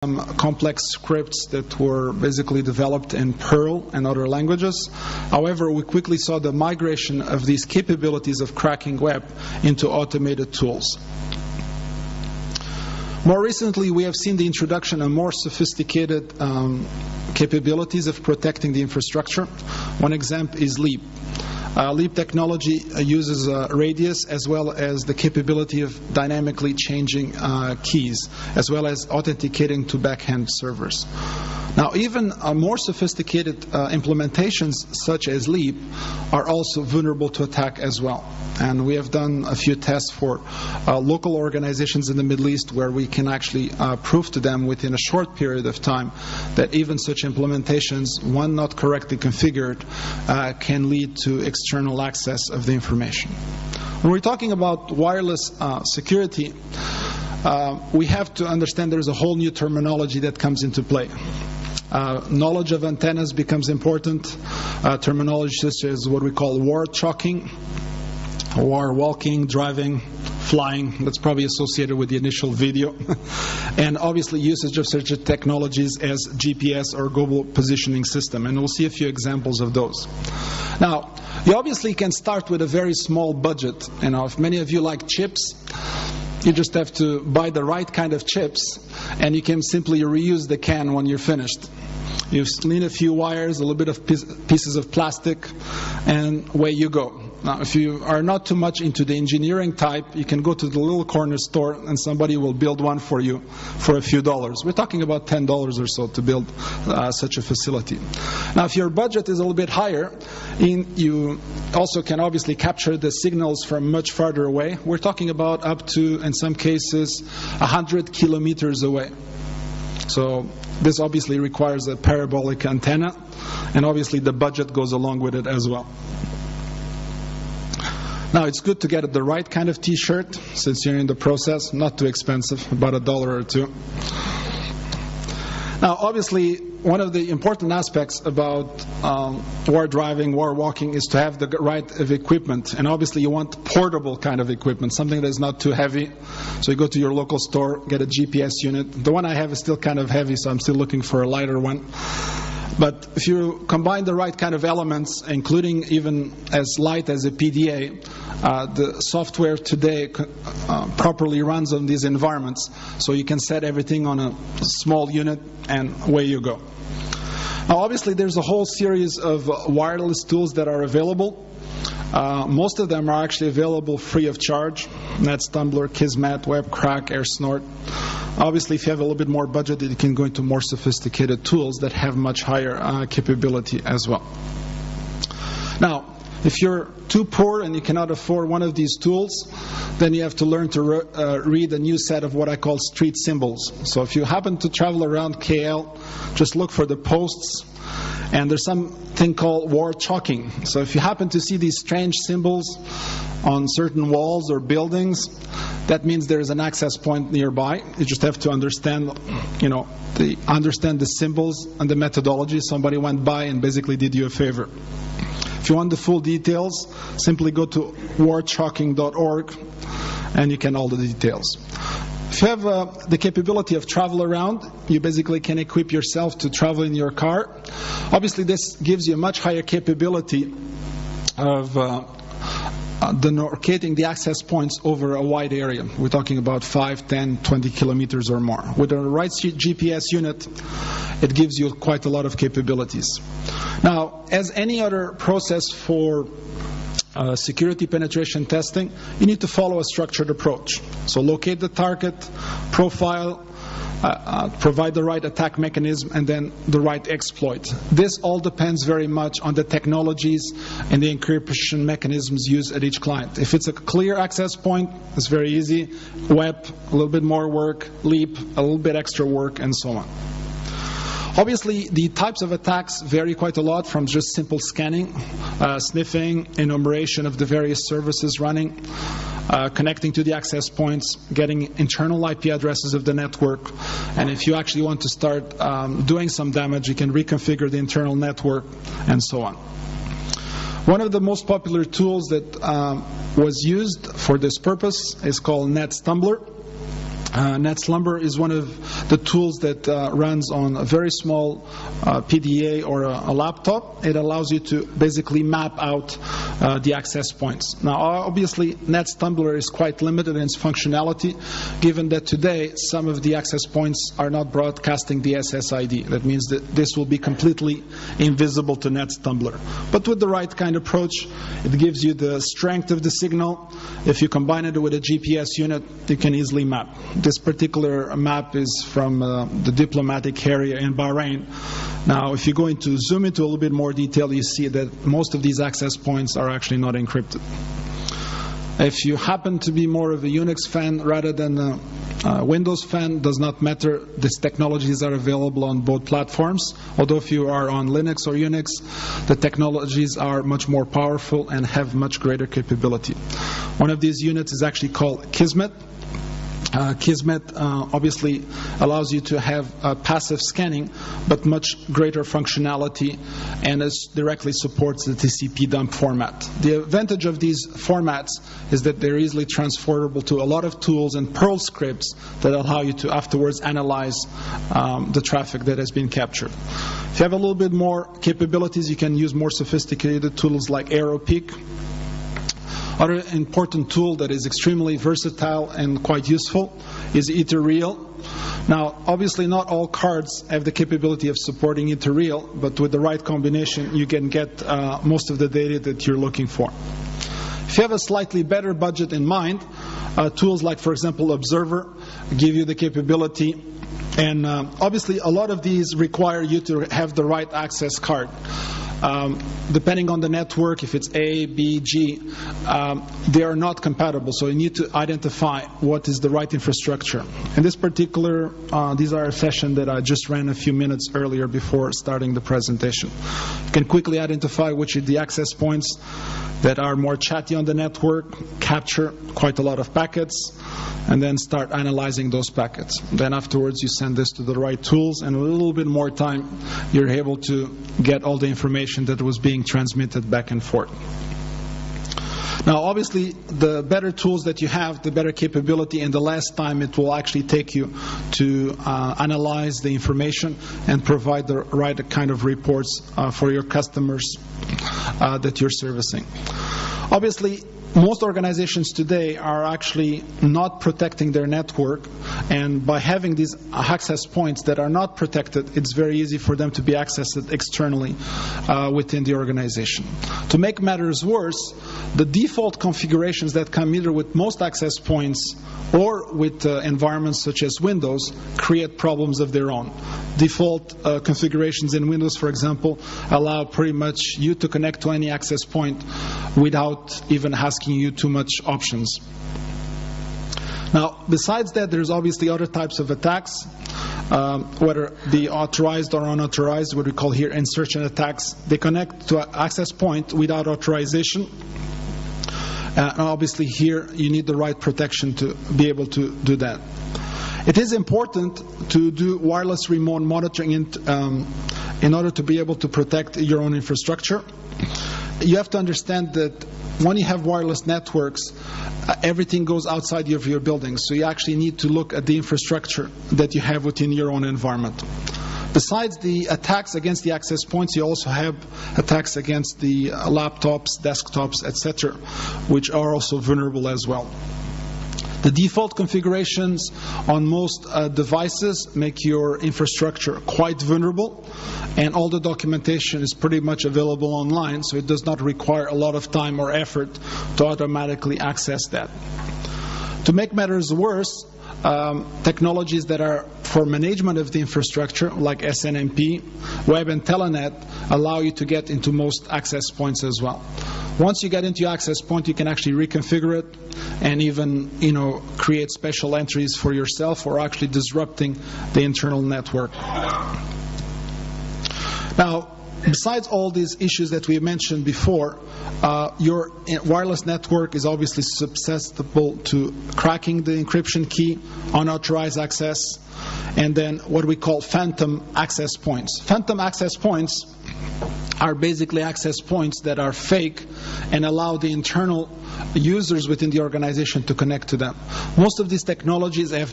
some complex scripts that were basically developed in Perl and other languages. However, we quickly saw the migration of these capabilities of cracking web into automated tools. More recently, we have seen the introduction of more sophisticated capabilities of protecting the infrastructure. One example is LEAP. LEAP technology uses radius as well as the capability of dynamically changing keys, as well as authenticating to backend servers. Now, even more sophisticated implementations such as LEAP are also vulnerable to attack as well. And we have done a few tests for local organizations in the Middle East where we can actually prove to them within a short period of time that even such implementations, when not correctly configured, can lead to external access of the information. When we're talking about wireless security, we have to understand there's a whole new terminology that comes into play. Knowledge of antennas becomes important. Terminology such as what we call war chalking, war walking, driving, flying. That's probably associated with the initial video. And obviously usage of such technologies as GPS or global positioning system. And we'll see a few examples of those. Now, you obviously can start with a very small budget. If many of you like chips, you just have to buy the right kind of chips, and you can simply reuse the can when you're finished. You need a few wires, a little bit of pieces of plastic, and away you go. Now, if you are not too much into the engineering type, you can go to the little corner store and somebody will build one for you for a few dollars. We're talking about $10 or so to build such a facility. Now, if your budget is a little bit higher, you also can obviously capture the signals from much farther away. We're talking about up to, in some cases, 100 kilometers away. So this obviously requires a parabolic antenna, and obviously the budget goes along with it as well. Now, it's good to get the right kind of t-shirt since you're in the process. Not too expensive, about $1 or $2. Now, obviously, one of the important aspects about war driving, war walking, is to have the right of equipment. And obviously, you want portable kind of equipment, something that is not too heavy. So you go to your local store, get a GPS unit. The one I have is still kind of heavy, so I'm still looking for a lighter one. But if you combine the right kind of elements, including even as light as a PDA, the software today properly runs on these environments. So you can set everything on a small unit and away you go. Now, obviously, there's a whole series of wireless tools that are available. Most of them are actually available free of charge. NetStumbler, Kismet, WebCrack, AirSnort. Obviously, if you have a little bit more budget, you can go into more sophisticated tools that have much higher capability as well. Now, if you're too poor and you cannot afford one of these tools, then you have to learn to read a new set of what I call street symbols. So if you happen to travel around KL, just look for the posts. And there's something called war chalking. So if you happen to see these strange symbols on certain walls or buildings, that means there is an access point nearby. You just have to understand, understand the symbols and the methodology. Somebody went by and basically did you a favor. If you want the full details, simply go to warchalking.org and you can all the details. If you have the capability of travel around, you basically can equip yourself to travel in your car. Obviously, this gives you a much higher capability of locating the access points over a wide area. We're talking about 5, 10, 20 kilometers or more. With the right GPS unit, it gives you quite a lot of capabilities. Now, as any other process for security penetration testing, you need to follow a structured approach. So locate the target, profile, provide the right attack mechanism, and then the right exploit. This all depends very much on the technologies and the encryption mechanisms used at each client. If it's a clear access point, it's very easy. Web, a little bit more work. Leap, a little bit extra work, and so on. Obviously, the types of attacks vary quite a lot, from just simple scanning, sniffing, enumeration of the various services running, connecting to the access points, getting internal IP addresses of the network, and if you actually want to start doing some damage, you can reconfigure the internal network, and so on. One of the most popular tools that was used for this purpose is called NetStumbler. NetSlumber is one of the tools that runs on a very small PDA or a laptop. It allows you to basically map out the access points. Now, obviously, NetSlumber is quite limited in its functionality, given that today some of the access points are not broadcasting the SSID. That means that this will be completely invisible to NetSlumber. But with the right kind of approach, it gives you the strength of the signal. If you combine it with a GPS unit, you can easily map. This particular map is from the diplomatic area in Bahrain. Now, if you're going to zoom into a little bit more detail, you see that most of these access points are actually not encrypted. If you happen to be more of a Unix fan rather than a Windows fan, does not matter. These technologies are available on both platforms. Although if you are on Linux or Unix, the technologies are much more powerful and have much greater capability. One of these units is actually called Kismet. Kismet obviously allows you to have passive scanning, but much greater functionality, and it directly supports the TCP dump format. The advantage of these formats is that they're easily transferable to a lot of tools and Perl scripts that allow you to afterwards analyze the traffic that has been captured. If you have a little bit more capabilities, you can use more sophisticated tools like AeroPeak. Other important tool that is extremely versatile and quite useful is Etherreal. Now, obviously not all cards have the capability of supporting Etherreal, but with the right combination you can get most of the data that you're looking for. If you have a slightly better budget in mind, tools like, for example, Observer give you the capability, and obviously a lot of these require you to have the right access card. Depending on the network, if it's A, B, G, they are not compatible. So you need to identify what is the right infrastructure. In this particular, these are a session that I just ran a few minutes earlier before starting the presentation. You can quickly identify which are the access points that are more chatty on the network, capture quite a lot of packets, and then start analyzing those packets. Then afterwards you send this to the right tools, and a little bit more time you're able to get all the information that was being transmitted back and forth. Now, obviously, the better tools that you have, the better capability, and the less time it will actually take you to analyze the information and provide the right kind of reports for your customers that you're servicing. Obviously, most organizations today are actually not protecting their network, and by having these access points that are not protected, it's very easy for them to be accessed externally within the organization. To make matters worse, the default configurations that come either with most access points or with environments such as Windows create problems of their own. Default configurations in Windows, for example, allow pretty much you to connect to any access point without even asking you too much options. Now, besides that, there's obviously other types of attacks, whether the authorized or unauthorized, what we call here insertion attacks. They connect to an access point without authorization. And obviously here you need the right protection to be able to do that. It is important to do wireless remote monitoring in order to be able to protect your own infrastructure. You have to understand that when you have wireless networks, everything goes outside of your building. So you actually need to look at the infrastructure that you have within your own environment. Besides the attacks against the access points, you also have attacks against the laptops, desktops, etc., which are also vulnerable as well. The default configurations on most devices make your infrastructure quite vulnerable, and all the documentation is pretty much available online, so it does not require a lot of time or effort to automatically access that. To make matters worse, technologies that are for management of the infrastructure, like SNMP, Web and Telenet, allow you to get into most access points as well. Once you get into your access point, you can actually reconfigure it and even, create special entries for yourself or actually disrupting the internal network. Now, besides all these issues that we mentioned before, your wireless network is obviously susceptible to cracking the encryption key, unauthorized access, and then what we call phantom access points. Phantom access points are basically access points that are fake and allow the internal users within the organization to connect to them. Most of these technologies have